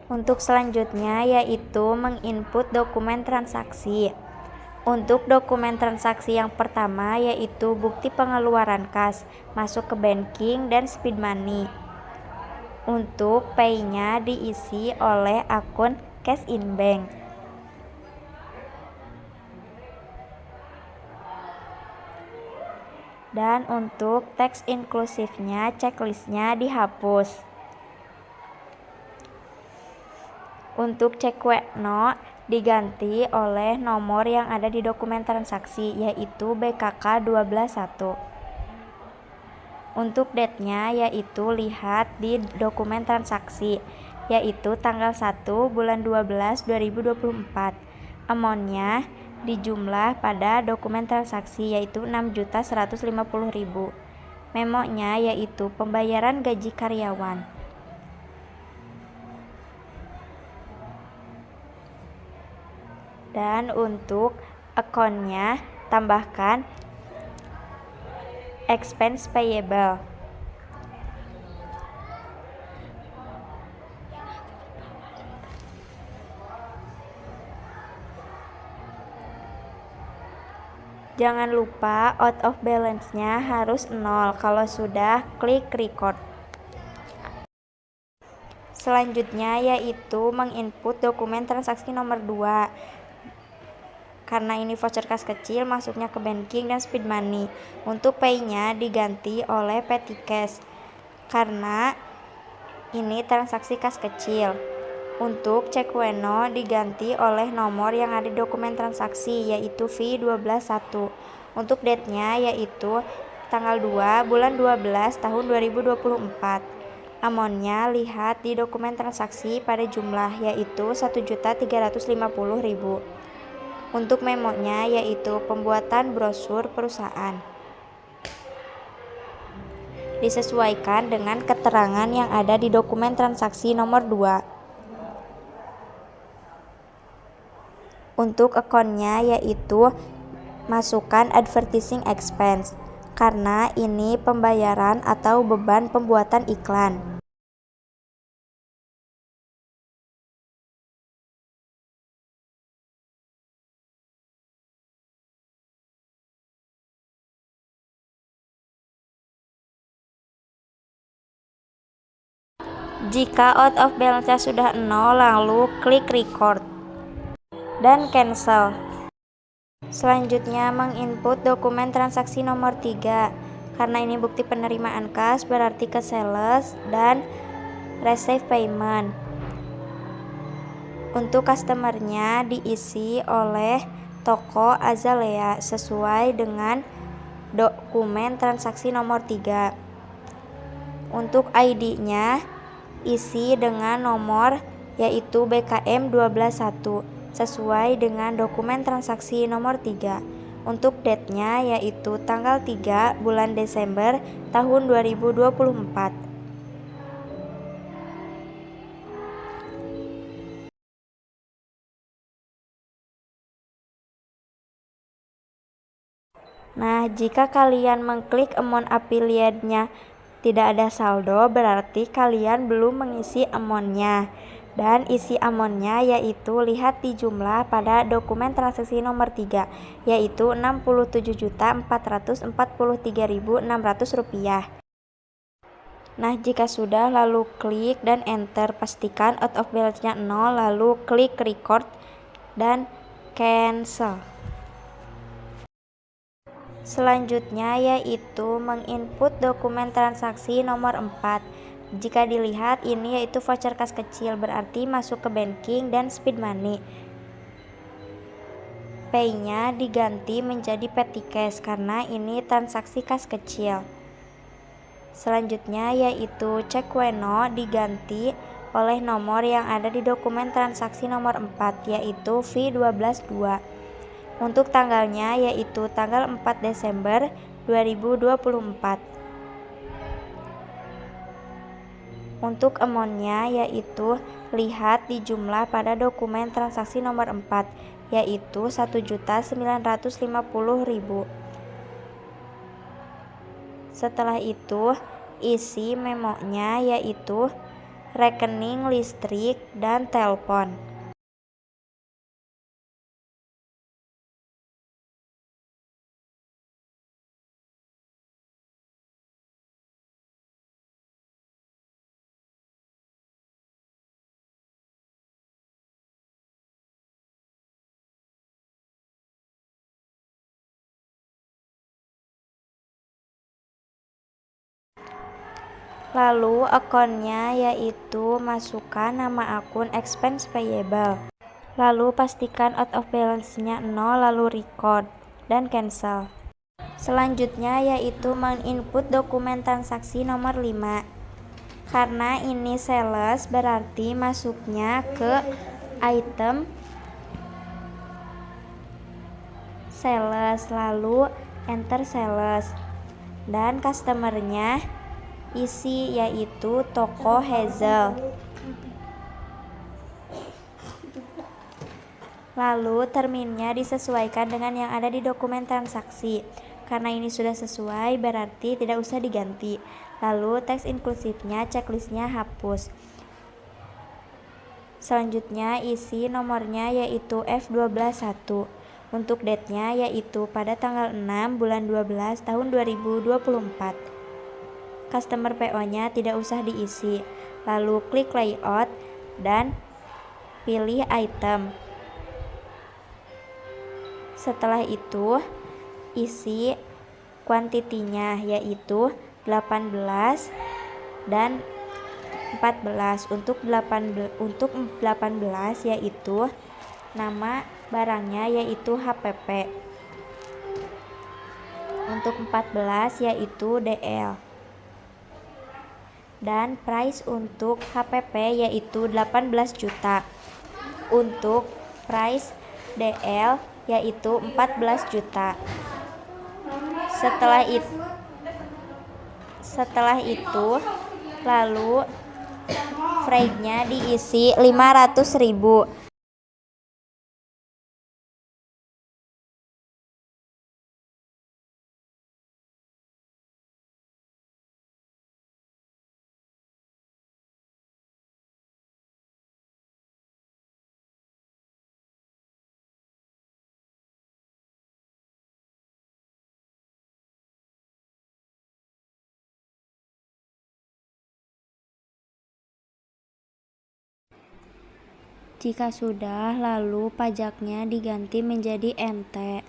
Untuk selanjutnya yaitu menginput dokumen transaksi. Untuk dokumen transaksi yang pertama yaitu bukti pengeluaran kas, masuk ke banking dan speed money. Untuk pay-nya diisi oleh akun cash in bank. Dan untuk teks inklusifnya, checklistnya dihapus. Untuk cekueno diganti oleh nomor yang ada di dokumen transaksi, yaitu BKK 121. Untuk date-nya yaitu lihat di dokumen transaksi, yaitu tanggal 1 bulan 12 2024. Amount-nya dijumlah pada dokumen transaksi yaitu 6.150.000. Memo-nya yaitu pembayaran gaji karyawan. Dan untuk account-nya tambahkan expense payable. Jangan lupa out of balance-nya harus 0. Kalau sudah, klik record. Selanjutnya yaitu menginput dokumen transaksi nomor 2. Karena ini voucher kas kecil, masuknya ke banking dan speed money. Untuk pay-nya diganti oleh petty cash karena ini transaksi kas kecil. Untuk cekueno diganti oleh nomor yang ada di dokumen transaksi yaitu V121. Untuk date-nya yaitu tanggal 2 bulan 12 tahun 2024. Amount-nya lihat di dokumen transaksi pada jumlah yaitu 1.350.000. Untuk memo-nya yaitu pembuatan brosur perusahaan. Disesuaikan dengan keterangan yang ada di dokumen transaksi nomor 2. Untuk account-nya yaitu masukkan advertising expense karena ini pembayaran atau beban pembuatan iklan. Jika out of balance-nya sudah 0, lalu klik record dan cancel. Selanjutnya menginput dokumen transaksi nomor 3. Karena ini bukti penerimaan kas berarti ke sales dan receive payment. Untuk customer-nya diisi oleh toko Azalea sesuai dengan dokumen transaksi nomor 3. Untuk ID-nya isi dengan nomor yaitu BKM 121 sesuai dengan dokumen transaksi nomor 3. Untuk date-nya yaitu tanggal 3 bulan Desember tahun 2024. Nah, jika kalian mengklik amount affiliate-nya tidak ada saldo, berarti kalian belum mengisi amount-nya. Dan isi amount-nya yaitu lihat di jumlah pada dokumen transaksi nomor 3, yaitu Rp67.443.600. Nah, jika sudah lalu klik dan enter, pastikan out of balance-nya 0, lalu klik record dan cancel. Selanjutnya yaitu menginput dokumen transaksi nomor 4. Jika dilihat ini yaitu voucher kas kecil berarti masuk ke banking dan speed money. Pay-nya diganti menjadi petty cash karena ini transaksi kas kecil. Selanjutnya yaitu cekueno diganti oleh nomor yang ada di dokumen transaksi nomor 4 yaitu V122. Untuk tanggalnya yaitu tanggal 4 Desember 2024. Untuk amount-nya yaitu lihat di jumlah pada dokumen transaksi nomor 4 yaitu 1.950.000. Setelah itu isi memo-nya yaitu rekening listrik, dan telepon. Lalu akunnya yaitu masukkan nama akun expense payable. Lalu pastikan out of balance-nya 0, lalu record dan cancel. Selanjutnya yaitu menginput dokumen transaksi nomor 5. Karena ini sales berarti masuknya ke item sales, lalu enter sales, dan customernya isi yaitu toko Hazel. Lalu terminnya disesuaikan dengan yang ada di dokumen transaksi. Karena ini sudah sesuai berarti tidak usah diganti. Lalu teks inklusifnya checklistnya hapus. Selanjutnya isi nomornya yaitu F121. Untuk date-nya yaitu pada tanggal 6 bulan 12 tahun 2024. Customer PO-nya tidak usah diisi. Lalu klik layout dan pilih item. Setelah itu isi kuantitinya yaitu 18 dan 14. Untuk 18 yaitu nama barangnya yaitu HPP. Untuk 14 yaitu DL. Dan price untuk HPP yaitu 18 juta. Untuk price DL yaitu 14 juta. Setelah itu lalu freight-nya diisi 500.000. Jika sudah, lalu pajaknya diganti menjadi NT.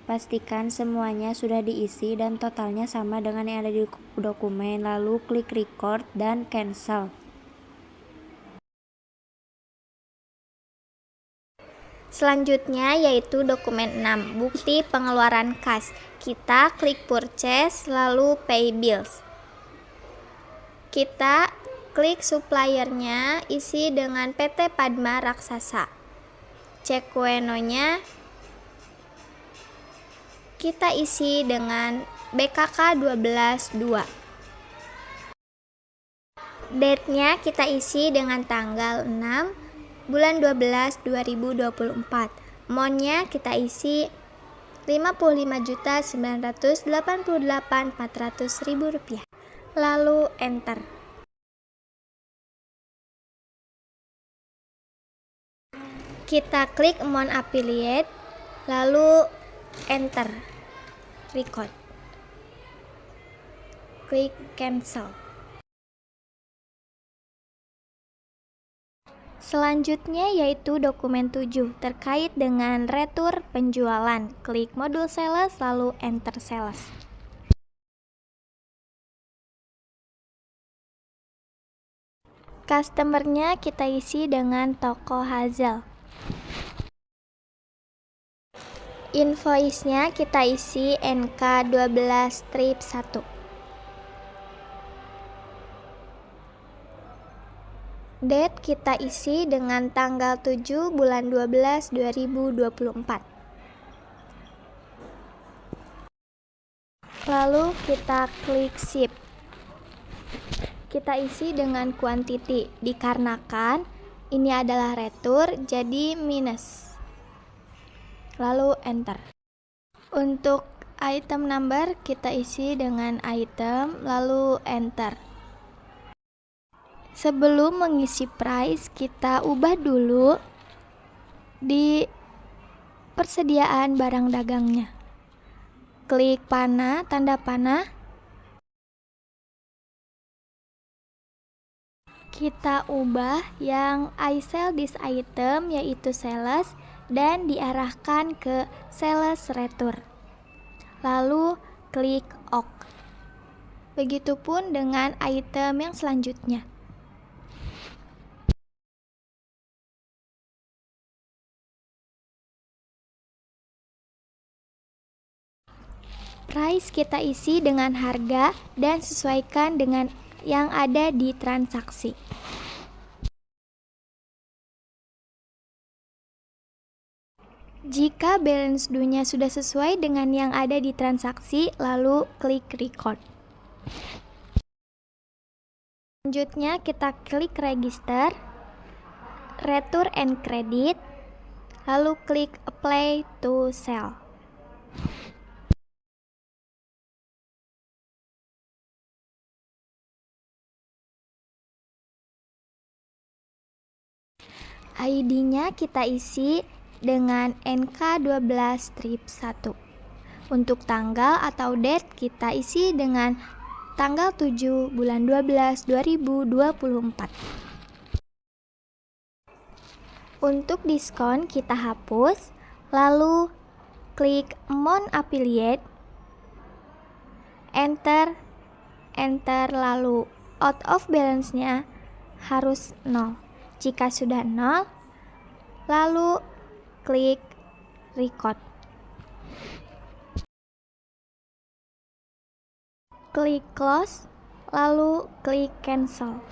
Pastikan semuanya sudah diisi dan totalnya sama dengan yang ada di dokumen, lalu klik record dan cancel. Selanjutnya yaitu dokumen 6, bukti pengeluaran kas. Kita klik purchase lalu pay bills. Kita klik suppliernya, isi dengan PT Padma Raksasa. Cek Weno-nya kita isi dengan BKK 12.2. Date-nya kita isi dengan tanggal 6 bulan 12 2024. Amount-nya kita isi 55.988.400.000 rupiah. Lalu enter. Kita klik amount affiliate, lalu enter, record, klik cancel. Selanjutnya yaitu dokumen 7 terkait dengan retur penjualan. Klik modul sales lalu enter sales. Customernya kita isi dengan toko Hazel. Invoice-nya kita isi NK12-1. Date kita isi dengan tanggal 7 bulan 12 2024. Lalu kita klik ship. Kita isi dengan quantity dikarenakan ini adalah retur jadi minus. Lalu enter. Untuk item number kita isi dengan item lalu enter. Sebelum mengisi price, kita ubah dulu di persediaan barang dagangnya. Klik panah, tanda panah. Kita ubah yang I sell this item yaitu sales dan diarahkan ke sales return. Lalu klik OK. Begitupun dengan item yang selanjutnya. Price kita isi dengan harga dan sesuaikan dengan yang ada di transaksi. Jika balance due-nya sudah sesuai dengan yang ada di transaksi, lalu klik record. Selanjutnya kita klik register, return and credit, lalu klik apply to sell. ID-nya kita isi dengan NK12-1. Untuk tanggal atau date kita isi dengan tanggal 7 bulan 12 2024. Untuk diskon kita hapus, lalu klik amount affiliate, enter, lalu out of balance-nya harus 0. Jika sudah 0, lalu klik record. Klik close, lalu klik cancel.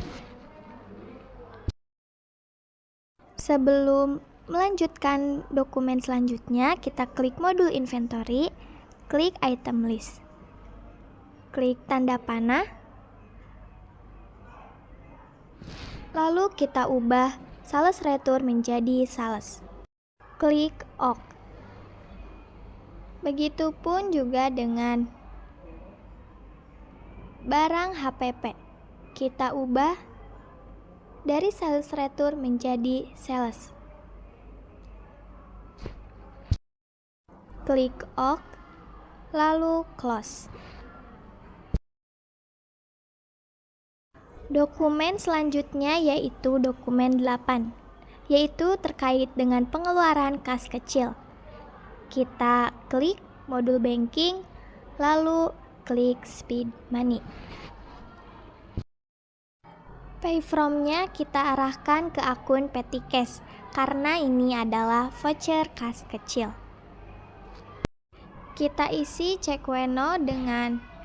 Sebelum melanjutkan dokumen selanjutnya, kita klik modul inventory, klik item list. Klik tanda panah. Lalu kita ubah sales return menjadi sales. Klik OK. Begitupun juga dengan barang HPP. Kita ubah dari sales return menjadi sales. Klik OK, lalu close. Dokumen selanjutnya yaitu dokumen 8, yaitu terkait dengan pengeluaran kas kecil. Kita klik modul banking, lalu klik speed money. Pay from-nya kita arahkan ke akun petty cash, karena ini adalah voucher kas kecil. Kita isi cek weno dengan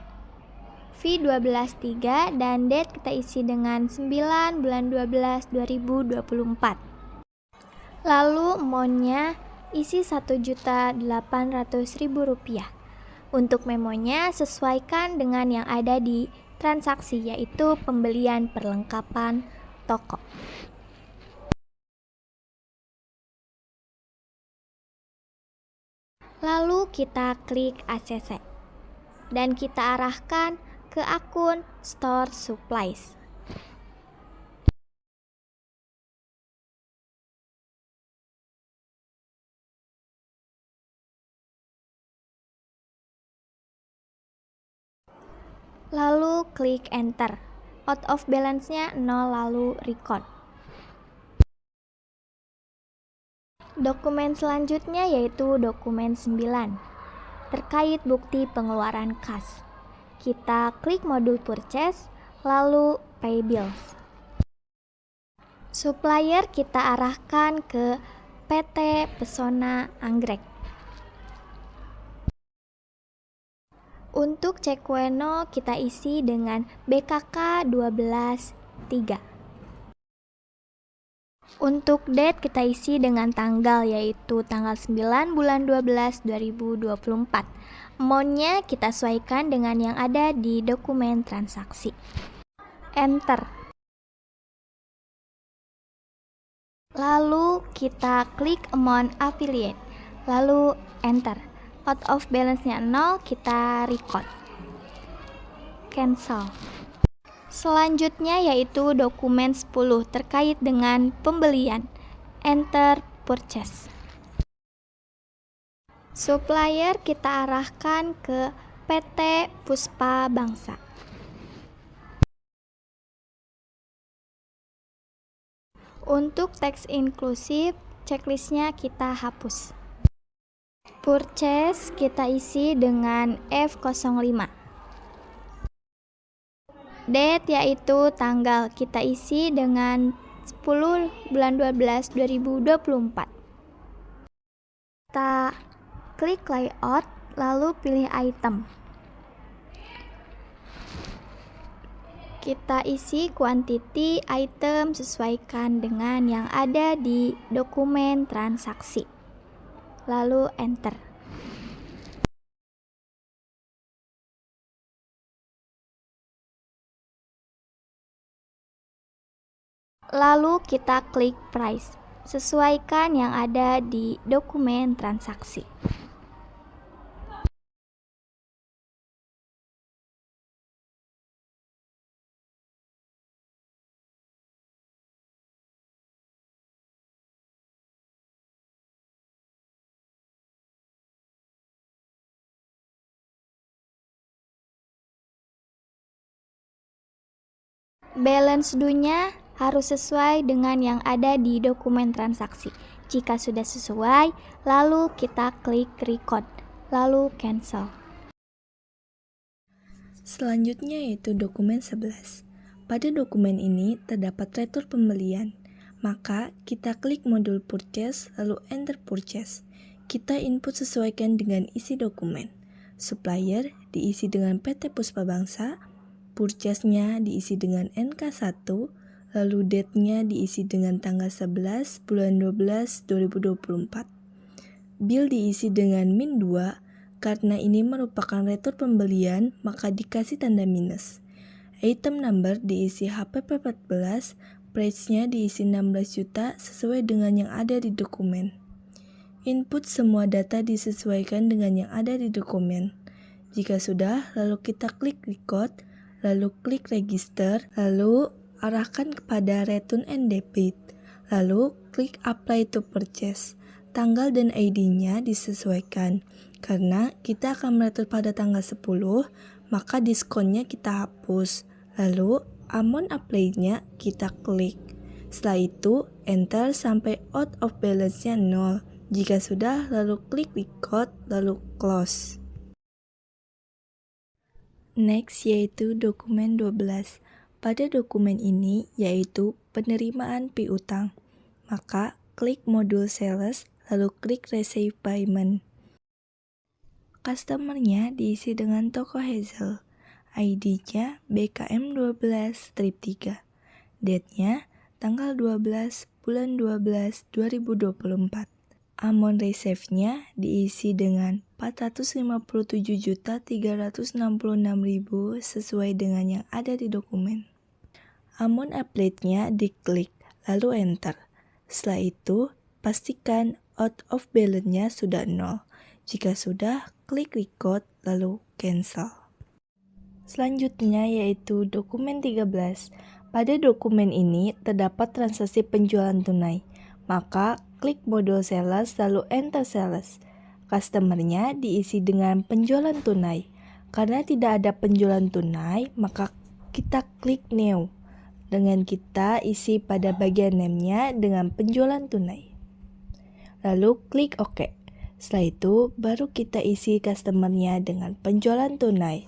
fee 12.3 dan date kita isi dengan 9 bulan 12 2024. Lalu amount-nya isi Rp1.800.000. Untuk memonya sesuaikan dengan yang ada di transaksi, yaitu pembelian perlengkapan toko. Lalu kita klik ACC dan kita arahkan ke akun store supplies. Lalu klik enter. Out of balance-nya 0, lalu record. Dokumen selanjutnya yaitu dokumen 9, terkait bukti pengeluaran kas. Kita klik modul purchase, lalu pay bills. Supplier kita arahkan ke PT Pesona Anggrek. Untuk cek weno kita isi dengan BKK 12.3. Untuk date kita isi dengan tanggal, yaitu tanggal 9 bulan 12 2024. Amount-nya kita sesuaikan dengan yang ada di dokumen transaksi. Enter. Lalu kita klik amount affiliate, lalu enter. Out of balance-nya 0, kita record. Cancel. Selanjutnya yaitu dokumen 10 terkait dengan pembelian. Enter purchase. Supplier kita arahkan ke PT Puspa Bangsa. Untuk teks inklusif, checklistnya kita hapus. Purchase kita isi dengan F05. Date yaitu tanggal kita isi dengan 10 bulan 12 2024. Kita klik layout lalu pilih item. Kita isi quantity item sesuaikan dengan yang ada di dokumen transaksi. Lalu enter. Lalu kita klik price, sesuaikan yang ada di dokumen transaksi. Balance due-nya harus sesuai dengan yang ada di dokumen transaksi. Jika sudah sesuai, lalu kita klik record, lalu cancel. Selanjutnya yaitu dokumen 11. Pada dokumen ini terdapat retur pembelian. Maka kita klik modul purchase lalu enter purchase. Kita input sesuaikan dengan isi dokumen. Supplier diisi dengan PT Puspa Bangsa, purchase-nya diisi dengan NK1, lalu date-nya diisi dengan tanggal 11 bulan 12 2024. Bill diisi dengan -2, karena ini merupakan retur pembelian maka dikasih tanda minus. Item number diisi HPP14, price-nya diisi 16 juta sesuai dengan yang ada di dokumen. Input semua data disesuaikan dengan yang ada di dokumen. Jika sudah, lalu kita klik record, lalu klik register, lalu arahkan kepada return and debit, lalu klik apply to purchase. Tanggal dan ID-nya disesuaikan. Karena kita akan meretur pada tanggal 10, maka diskonnya kita hapus. Lalu amount apply-nya kita klik. Setelah itu, enter sampai out of balance-nya 0. Jika sudah, lalu klik record, lalu close. Next yaitu dokumen 12. Pada dokumen ini yaitu penerimaan piutang. Maka klik modul sales lalu klik receive payment. Customer-nya diisi dengan toko Hazel. ID-nya BKM12-3. Date-nya tanggal 12 bulan 12 2024. Amount receive-nya diisi dengan 457.366.000 sesuai dengan yang ada di dokumen. Amount applied-nya diklik, lalu enter. Setelah itu, pastikan out of balance-nya sudah 0. Jika sudah, klik record, lalu cancel. Selanjutnya yaitu dokumen 13. Pada dokumen ini terdapat transaksi penjualan tunai. Maka klik modul sales lalu enter sales. Customer-nya diisi dengan penjualan tunai. Karena tidak ada penjualan tunai, maka kita klik new. Dengan kita isi pada bagian name-nya dengan penjualan tunai. Lalu klik OK. Setelah itu baru kita isi customer-nya dengan penjualan tunai.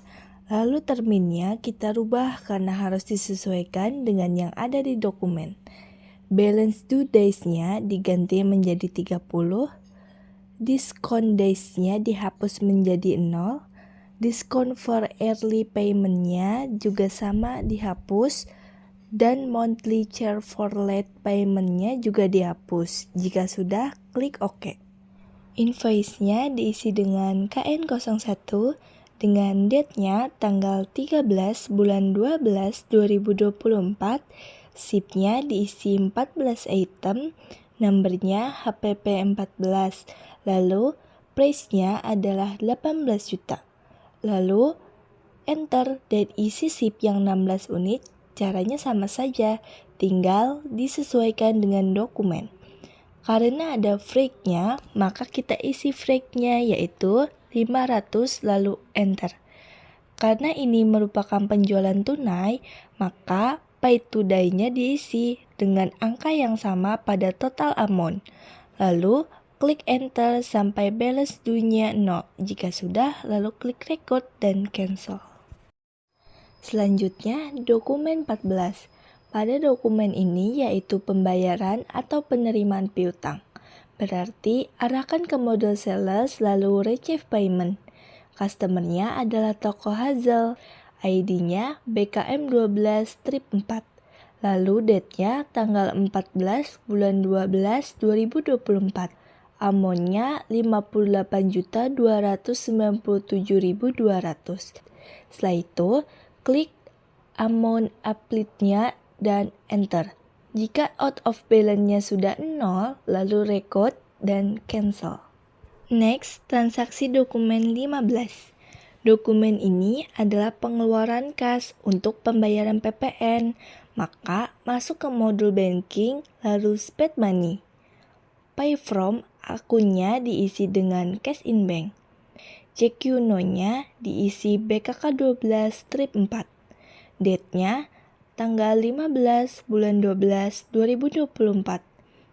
Lalu terminnya kita rubah karena harus disesuaikan dengan yang ada di dokumen. Balance due days-nya diganti menjadi 30. Discount days-nya dihapus menjadi 0. Discount for early payment-nya juga sama dihapus. Dan monthly charge for late payment-nya juga dihapus. Jika sudah, klik OK. Invoice-nya diisi dengan KN01 dengan date-nya tanggal 13 bulan 12 2024. SIP-nya diisi 14 item, numbernya HPP14. Lalu price-nya adalah 18 juta. Lalu enter dan isi SIP yang 16 unit. Caranya sama saja, tinggal disesuaikan dengan dokumen. Karena ada freaknya, maka kita isi freaknya yaitu 500 lalu enter. Karena ini merupakan penjualan tunai, maka pay today-nya diisi dengan angka yang sama pada total amount. Lalu klik enter sampai balance due-nya 0. Jika sudah, lalu klik record dan cancel. Selanjutnya, dokumen 14. Pada dokumen ini yaitu pembayaran atau penerimaan piutang. Berarti arahkan ke model sales lalu receive payment. Customer-nya adalah toko Hazel. ID-nya BKM12-4. Lalu date-nya tanggal 14 bulan 12 2024. Amount-nya 58.297.200. Setelah itu, klik amount applet-nya dan enter. Jika out of balance-nya sudah 0, lalu record dan cancel. Next, transaksi dokumen 15. Dokumen ini adalah pengeluaran kas untuk pembayaran PPN. Maka, masuk ke modul banking, lalu spend money. Pay from akunnya diisi dengan cash in bank. CQNO-nya diisi BKK12-4. Date-nya tanggal 15 bulan 12 2024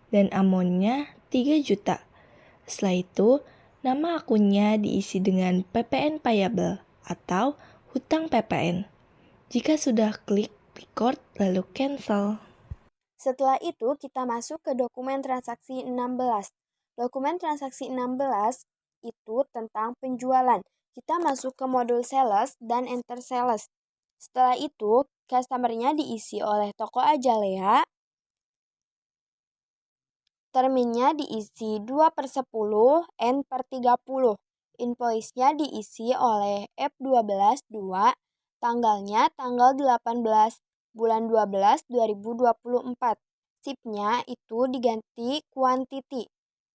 dan amount-nya 3 juta. Setelah itu, nama akunnya diisi dengan PPN payable atau hutang PPN. Jika sudah klik record lalu cancel. Setelah itu, kita masuk ke dokumen transaksi 16. Dokumen transaksi 16 itu tentang penjualan. Kita masuk ke modul sales dan enter sales. Setelah itu, customer-nya diisi oleh toko Azalea. Terminnya diisi 2/10, N/30. Invoice-nya diisi oleh F12-2. Tanggalnya tanggal 18 bulan 12 2024. SIP-nya itu diganti quantity,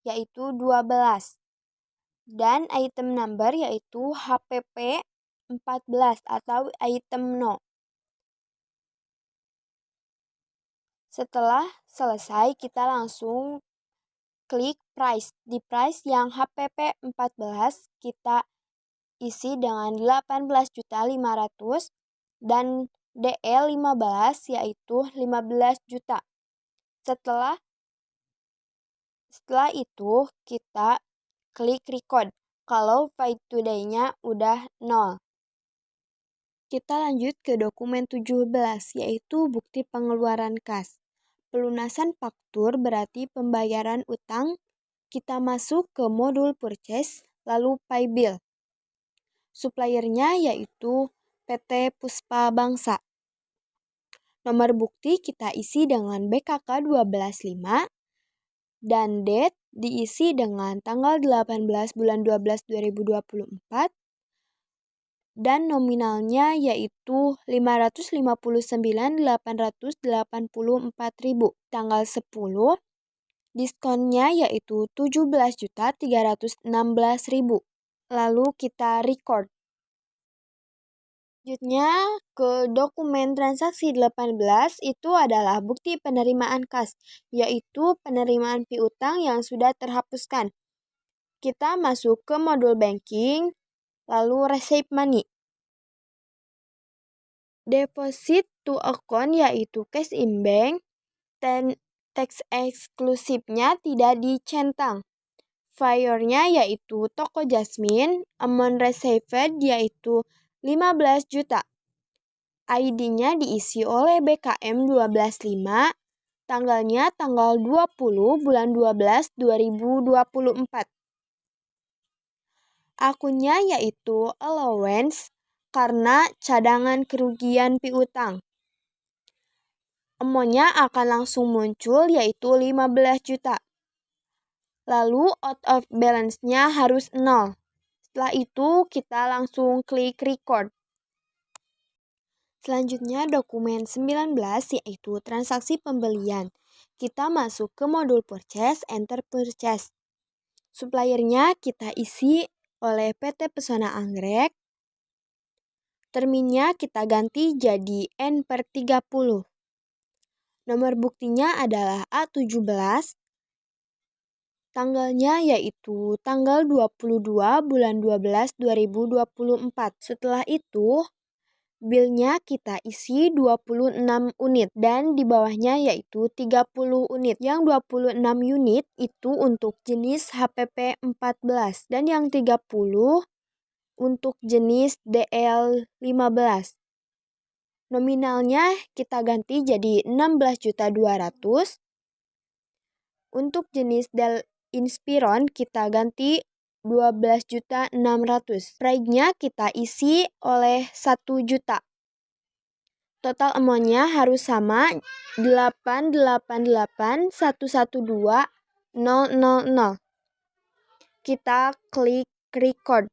yaitu 12. Dan item number yaitu HPP 14 atau item no. Setelah selesai, kita langsung klik price. Di price yang HPP 14 kita isi dengan 18.500.000 dan DL 15 yaitu 15 juta. Setelah itu kita klik record kalau pay today-nya udah 0. Kita lanjut ke dokumen 17 yaitu bukti pengeluaran kas. Pelunasan faktur berarti pembayaran utang. Kita masuk ke modul purchase lalu pay bill. Suppliernya yaitu PT Puspa Bangsa. Nomor bukti kita isi dengan BKK 125 dan date diisi dengan tanggal 18 bulan 12 2024 dan nominalnya yaitu 559.884.000. Tanggal 10 diskonnya yaitu 17.316.000. Lalu kita record. Selanjutnya ke dokumen transaksi 18 itu adalah bukti penerimaan kas, yaitu penerimaan piutang yang sudah terhapuskan. Kita masuk ke modul banking, lalu receive money. Deposit to account yaitu cash in bank, dan tax eksklusifnya tidak dicentang. Fire-nya yaitu toko Jasmine, amount received yaitu 15 juta. ID-nya diisi oleh BKM 125, tanggalnya tanggal 20 bulan 12 2024. Akunnya yaitu allowance karena cadangan kerugian piutang. Amount-nya akan langsung muncul yaitu 15 juta. Lalu out of balance-nya harus 0. Setelah itu kita langsung klik record. Selanjutnya dokumen 19 yaitu transaksi pembelian. Kita masuk ke modul purchase, enter purchase. Suppliernya kita isi oleh PT Pesona Anggrek. Terminnya kita ganti jadi N/30. Nomor buktinya adalah A17. Tanggalnya yaitu tanggal 22 bulan 12 2024. Setelah itu, bilnya kita isi 26 unit dan di bawahnya yaitu 30 unit. Yang 26 unit itu untuk jenis HPP 14 dan yang 30 untuk jenis DL15. Nominalnya kita ganti jadi 16.200.000. Untuk jenis Dell Inspiron kita ganti 12.600.000. Price-nya kita isi oleh 1 juta. Total amount-nya harus sama 888.112.000. Kita klik record.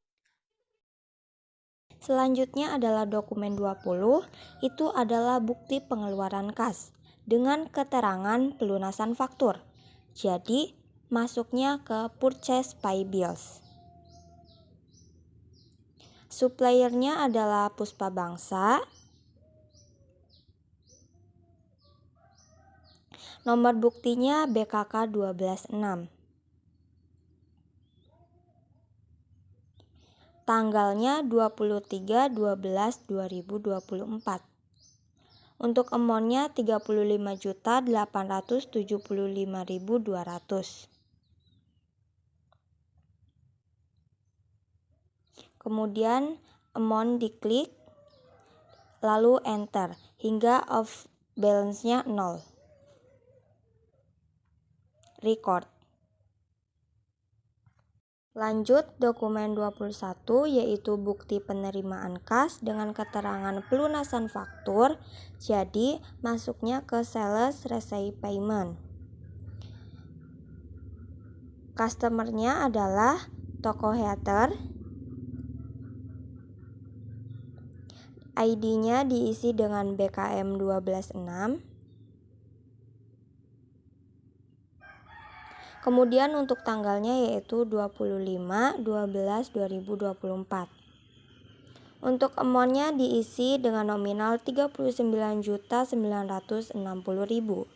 Selanjutnya adalah dokumen 20, itu adalah bukti pengeluaran kas dengan keterangan pelunasan faktur. Jadi, masuknya ke purchase by bills. Suppliernya adalah Puspa Bangsa. Nomor buktinya BKK 126. Tanggalnya 23/12/2024. Untuk amount-nya 35.875.200. Kemudian amount diklik, lalu enter hingga off balance-nya 0. Record. Lanjut dokumen 21 yaitu bukti penerimaan kas dengan keterangan pelunasan faktur. Jadi masuknya ke sales receipt payment. Customer-nya adalah toko heater. ID-nya diisi dengan BKM 126. Kemudian untuk tanggalnya yaitu 25/12/2024. Untuk amount-nya diisi dengan nominal 39.960.000.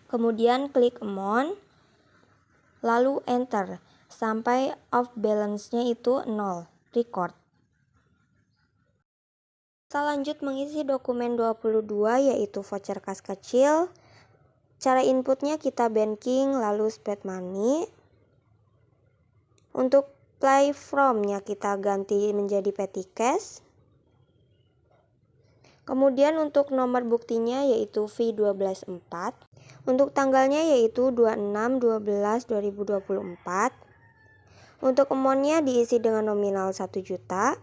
Kemudian klik amount, lalu enter sampai off balance-nya itu 0. Record. Kita lanjut mengisi dokumen 22 yaitu voucher kas kecil. Cara inputnya kita banking lalu speed money. Untuk play from-nya kita ganti menjadi petty cash. Kemudian untuk nomor buktinya yaitu V124. Untuk tanggalnya yaitu 26/12/2024. Untuk amount-nya diisi dengan nominal 1 juta.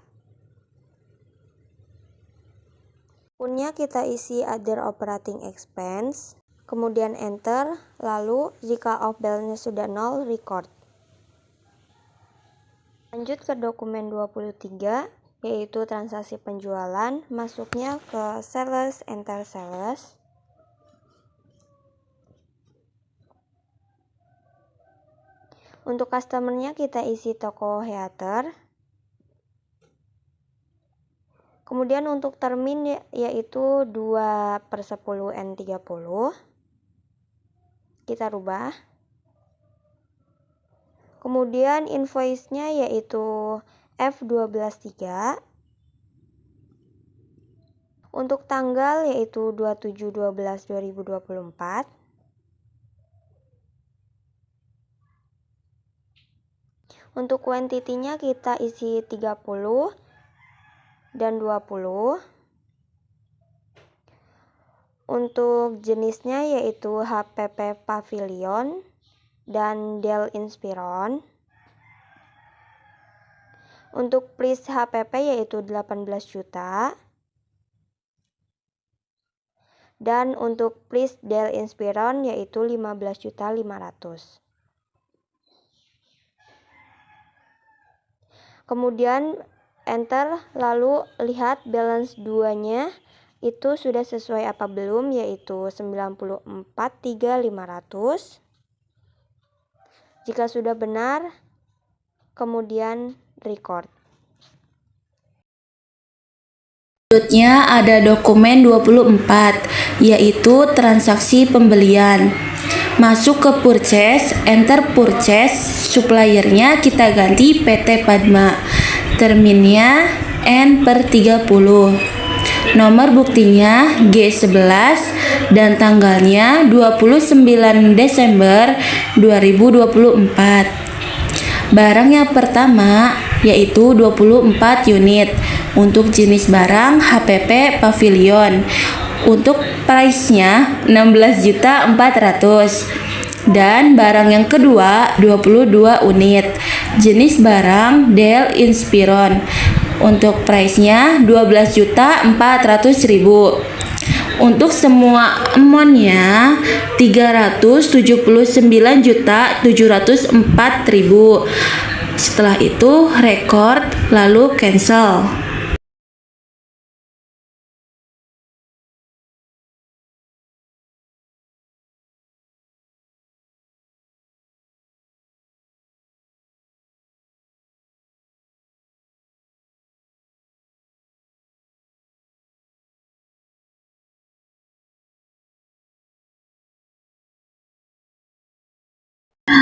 Akunnya kita isi other operating expense. Kemudian enter, lalu jika off balance sudah 0, record. Lanjut ke dokumen 23, yaitu transaksi penjualan, masuknya ke sales, enter sales. Untuk customer-nya kita isi toko heater. Kemudian untuk termin yaitu 2/10 N30. Kita rubah. Kemudian invoice-nya yaitu F123. Untuk tanggal yaitu 27/12/2024. Untuk quantity-nya kita isi 30 dan 20. Untuk jenisnya yaitu HPP Pavilion dan Dell Inspiron. Untuk price HPP yaitu 18 juta. Dan untuk price Dell Inspiron yaitu 15.500.000. Kemudian enter, lalu lihat balance 2-nya itu sudah sesuai apa belum, yaitu 94.300.500. Jika sudah benar, kemudian record. Selanjutnya ada dokumen 24, yaitu transaksi pembelian. Masuk ke purchase, enter purchase, suppliernya kita ganti PT Padma. Terminnya N/30. Nomor buktinya G11 dan tanggalnya 29 Desember 2024. Barang yang pertama yaitu 24 unit untuk jenis barang HPP Pavilion. Untuk price-nya 16.400.000. Dan barang yang kedua 22 unit jenis barang Dell Inspiron. Untuk price-nya 12.400.000. Untuk semua amonnya 379.704.000. Setelah itu record lalu cancel.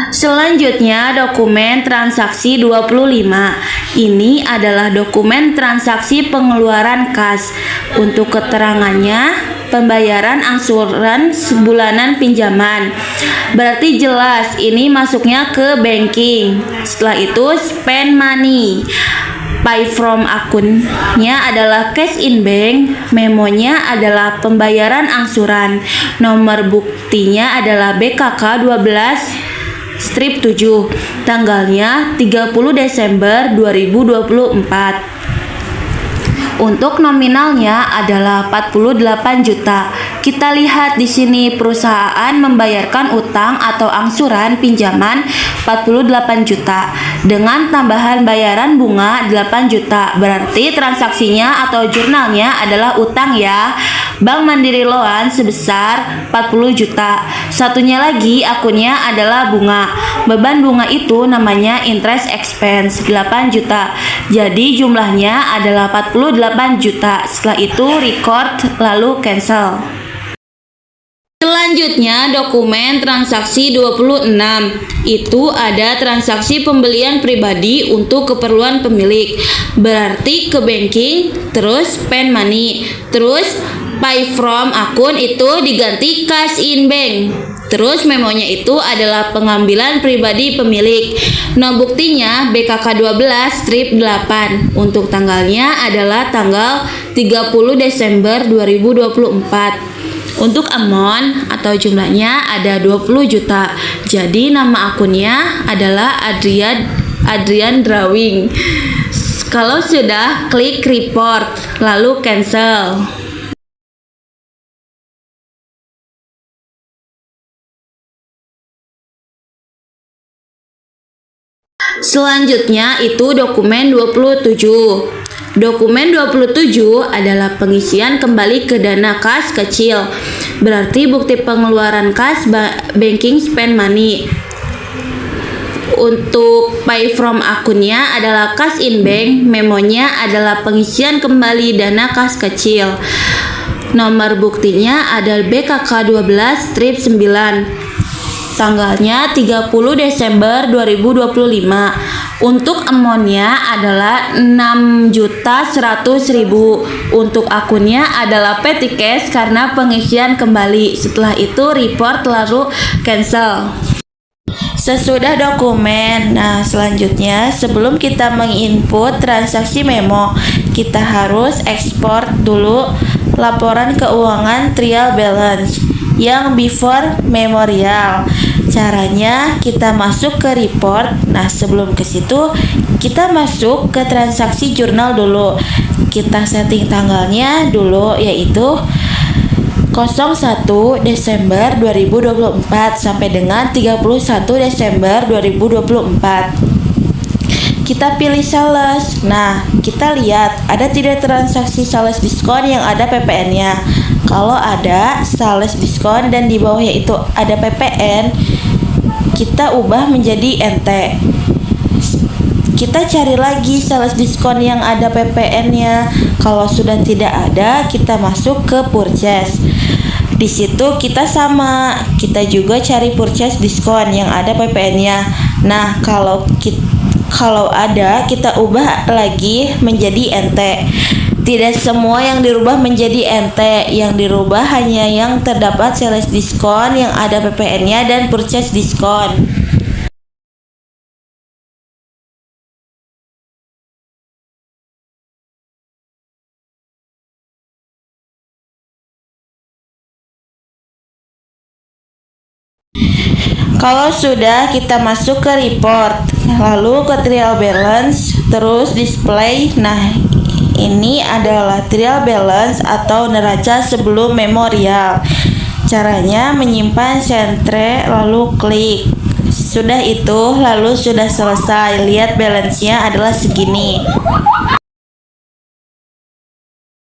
Selanjutnya dokumen transaksi 25. Ini adalah dokumen transaksi pengeluaran kas. Untuk keterangannya, pembayaran angsuran bulanan pinjaman. Berarti jelas ini masuknya ke banking. Setelah itu spend money. Pay from akunnya adalah cash in bank, memonya adalah pembayaran angsuran, nomor buktinya adalah BKK 12/7, tanggalnya 30 Desember 2024. Untuk nominalnya adalah 48 juta. Kita lihat di sini perusahaan membayarkan utang atau angsuran pinjaman 48 juta dengan tambahan bayaran bunga 8 juta. Berarti transaksinya atau jurnalnya adalah utang ya. Bank Mandiri Loan sebesar 40 juta. Satunya lagi akunnya adalah bunga. Beban bunga itu namanya interest expense 8 juta. Jadi jumlahnya adalah 48 juta. Setelah itu record lalu cancel. Selanjutnya dokumen transaksi 26. Itu ada transaksi pembelian pribadi untuk keperluan pemilik. Berarti ke banking, terus spend money, terus pay from akun itu diganti cash in bank. Terus memonya itu adalah pengambilan pribadi pemilik. Nah buktinya BKK 12/8. Untuk tanggalnya adalah tanggal 30 Desember 2024. Untuk amount atau jumlahnya ada 20 juta. Jadi nama akunnya adalah Adrian Drawing. Kalau sudah, klik report lalu cancel. Selanjutnya itu dokumen 27. Dokumen 27 adalah pengisian kembali ke dana kas kecil. Berarti bukti pengeluaran kas banking spend money. Untuk pay from akunnya adalah cash in bank, memonya adalah pengisian kembali dana kas kecil. Nomor buktinya ada BKK 12/9. Tanggalnya 30 Desember 2025. Untuk amountnya adalah 6.100.000. Untuk akunnya adalah petty cash karena pengisian kembali. Setelah itu report lalu cancel. Sesudah dokumen, nah selanjutnya sebelum kita menginput transaksi memo, kita harus ekspor dulu laporan keuangan trial balance yang before memorial. Caranya kita masuk ke report. Nah sebelum ke situ kita masuk ke transaksi jurnal dulu. Kita setting tanggalnya dulu yaitu 01 Desember 2024 sampai dengan 31 Desember 2024. Kita pilih sales. Nah, kita lihat ada tidak transaksi sales diskon yang ada PPN-nya. Kalau ada sales diskon dan di bawahnya itu ada PPN, kita ubah menjadi NT. kita cari lagi sales diskon yang ada PPN-nya. Kalau sudah tidak ada, kita masuk ke purchase. Di situ kita juga cari purchase diskon yang ada PPN-nya. Nah, kalau ada, kita ubah lagi menjadi NT. Tidak semua yang dirubah menjadi NT, yang dirubah hanya yang terdapat sales diskon yang ada PPN-nya dan purchase diskon. Kalau sudah, kita masuk ke report, lalu ke trial balance, terus display. Nah, ini adalah trial balance atau neraca sebelum memorial. Caranya menyimpan sentre lalu klik. Sudah itu, lalu sudah selesai. Lihat balance-nya adalah segini.